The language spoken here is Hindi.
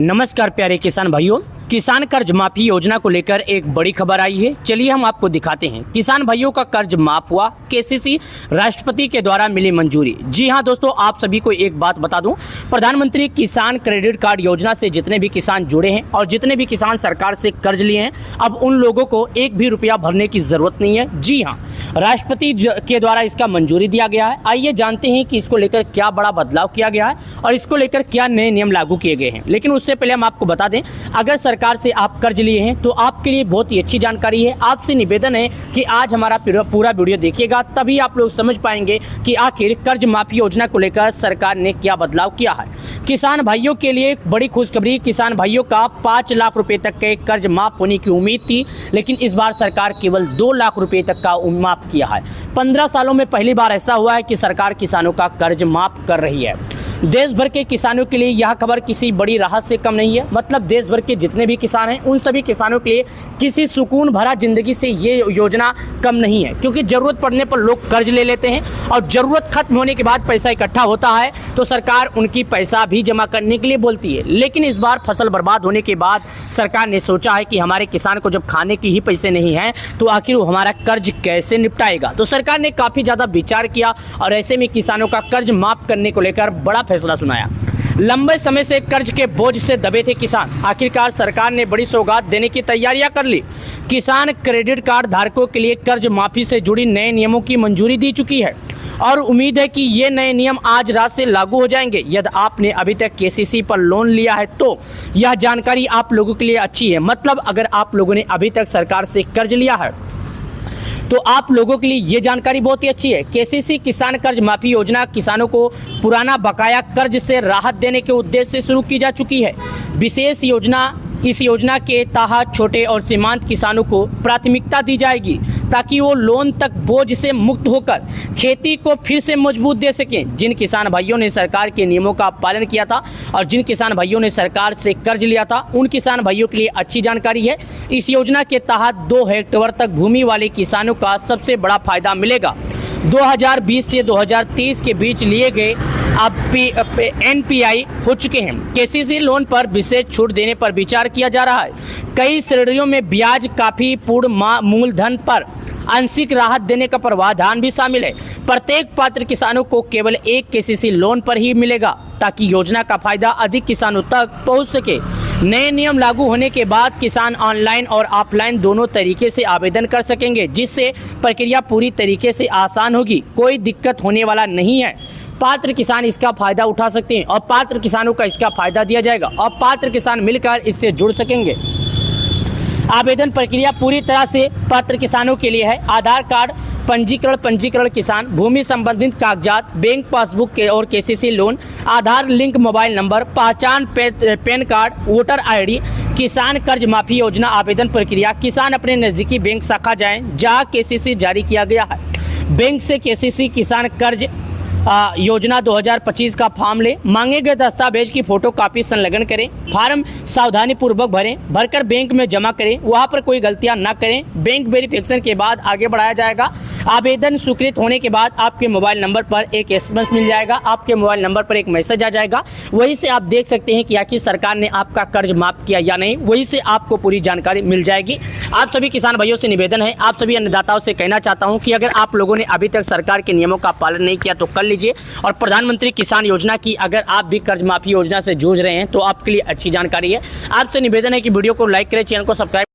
नमस्कार प्यारे किसान भाइयों, किसान कर्ज माफी योजना को लेकर एक बड़ी खबर आई है। चलिए हम आपको दिखाते हैं। किसान भाइयों का कर्ज माफ हुआ, केसीसी राष्ट्रपति के द्वारा मिली मंजूरी। जी हां दोस्तों, आप सभी को एक बात बता दूं, प्रधानमंत्री किसान क्रेडिट कार्ड योजना से जितने भी किसान जुड़े हैं और जितने भी किसान सरकार से कर्ज लिए हैं, अब उन लोगों को एक भी रुपया भरने की जरूरत नहीं है। जी हाँ, राष्ट्रपति के द्वारा इसका मंजूरी दिया गया है। आइए जानते हैं कि इसको लेकर क्या बड़ा बदलाव किया गया है और इसको लेकर क्या नए नियम लागू किए गए हैं। लेकिन उससे पहले हम आपको बता दें, अगर सरकार से आप कर्ज लिए हैं तो आपके लिए बहुत ही अच्छी जानकारी है। आपसे निवेदन है कि आज हमारा पूरा वीडियो देखिएगा, तभी आप लोग समझ पाएंगे कि आखिर कर्ज माफी योजना को लेकर सरकार ने क्या बदलाव किया है। किसान भाइयों के लिए एक बड़ी खुशखबरी, किसान भाइयों का 5 लाख रुपए तक के कर्ज माफ होने की उम्मीद थी, लेकिन इस बार सरकार केवल 2 लाख रुपए तक का माफ किया है। 15 सालों में पहली बार ऐसा हुआ है कि सरकार किसानों का कर्ज माफ कर रही है। देश भर के किसानों के लिए यह खबर किसी बड़ी राहत से कम नहीं है। मतलब देश भर के जितने भी किसान हैं, उन सभी किसानों के लिए किसी सुकून भरा जिंदगी से ये योजना कम नहीं है, क्योंकि जरूरत पड़ने पर लोग कर्ज ले लेते हैं और जरूरत खत्म होने के बाद पैसा इकट्ठा होता है तो सरकार उनकी पैसा भी जमा करने के लिए बोलती है। लेकिन इस बार फसल बर्बाद होने के बाद सरकार ने सोचा है कि हमारे किसान को जब खाने के ही पैसे नहीं हैं तो आखिर वो हमारा कर्ज कैसे निपटाएगा। तो सरकार ने काफ़ी ज़्यादा विचार किया और ऐसे में किसानों का कर्ज माफ करने को लेकर बड़ा फैसला सुनाया। लंबे समय से कर्ज के बोझ से दबे थे किसान, आखिरकार सरकार ने बड़ी सौगात देने की तैयारियां कर ली। किसान क्रेडिट कार्ड धारकों के लिए कर्ज माफी से जुड़ी नए नियमों की मंजूरी दी चुकी है और उम्मीद है कि ये नए नियम आज रात से लागू हो जाएंगे। यदि आपने अभी तक केसीसी पर लोन लिया है तो यह जानकारी आप लोगों के लिए अच्छी है। मतलब अगर आप लोगों ने अभी तक सरकार से कर्ज लिया है तो आप लोगों के लिए ये जानकारी बहुत ही अच्छी है। केसीसी किसान कर्ज माफी योजना किसानों को पुराना बकाया कर्ज से राहत देने के उद्देश्य से शुरू की जा चुकी है। विशेष योजना, इस योजना के तहत छोटे और सीमांत किसानों को प्राथमिकता दी जाएगी ताकि वो लोन तक बोझ से मुक्त होकर खेती को फिर से मजबूत दे सकें। जिन किसान भाइयों ने सरकार के नियमों का पालन किया था और जिन किसान भाइयों ने सरकार से कर्ज लिया था, उन किसान भाइयों के लिए अच्छी जानकारी है। इस योजना के तहत 2 हेक्टेयर तक भूमि वाले किसानों का सबसे बड़ा फायदा मिलेगा। 2020 से 2023 के बीच लिए गए अब NPI हो चुके हैं। केसीसी लोन पर विशेष छूट देने पर विचार किया जा रहा है। कई श्रेणियों में ब्याज काफी पूर्ण मूलधन पर आंशिक राहत देने का प्रावधान भी शामिल है। प्रत्येक पात्र किसानों को केवल एक केसीसी लोन पर ही मिलेगा ताकि योजना का फायदा अधिक किसानों तक पहुंच सके। नए नियम लागू होने के बाद किसान ऑनलाइन और ऑफलाइन दोनों तरीके से आवेदन कर सकेंगे, जिससे प्रक्रिया पूरी तरीके से आसान होगी। कोई दिक्कत होने वाला नहीं है। पात्र किसान इसका फायदा उठा सकते हैं और पात्र किसानों का इसका फायदा दिया जाएगा और पात्र किसान मिलकर इससे जुड़ सकेंगे। आवेदन प्रक्रिया पूरी तरह से पात्र किसानों के लिए है। आधार कार्ड, पंजीकरण किसान, भूमि संबंधित कागजात, बैंक पासबुक के और केसीसी लोन, आधार लिंक मोबाइल नंबर, पहचान पैन कार्ड, वोटर ID। किसान कर्ज माफी योजना आवेदन प्रक्रिया, किसान अपने नज़दीकी बैंक शाखा जाएं जहां केसीसी जारी किया गया है। बैंक से केसीसी किसान कर्ज योजना 2025 का फॉर्म लें। मांगे गए दस्तावेज की फोटोकॉपी संलग्न करें। फार्म सावधानी पूर्वक भरकर बैंक में जमा करें। वहां पर कोई गलतियां ना करें। बैंक वेरिफिकेशन के बाद आगे बढ़ाया जाएगा। आवेदन स्वीकृत होने के बाद आपके मोबाइल नंबर पर एक SMS मिल जाएगा। आपके मोबाइल नंबर पर एक मैसेज आ जाएगा। वहीं से आप देख सकते हैं कि आखिर सरकार ने आपका कर्ज माफ किया या नहीं। वहीं से आपको पूरी जानकारी मिल जाएगी। आप सभी किसान भाइयों से निवेदन है, आप सभी अन्नदाताओं से कहना चाहता हूं कि अगर आप लोगों ने अभी तक सरकार के नियमों का पालन नहीं किया तो कर लीजिए। और प्रधानमंत्री किसान योजना की अगर आप भी कर्ज माफी योजना से जूझ रहे हैं तो आपके लिए अच्छी जानकारी है। आपसे निवेदन है कि वीडियो को लाइक करें, चैनल को सब्सक्राइब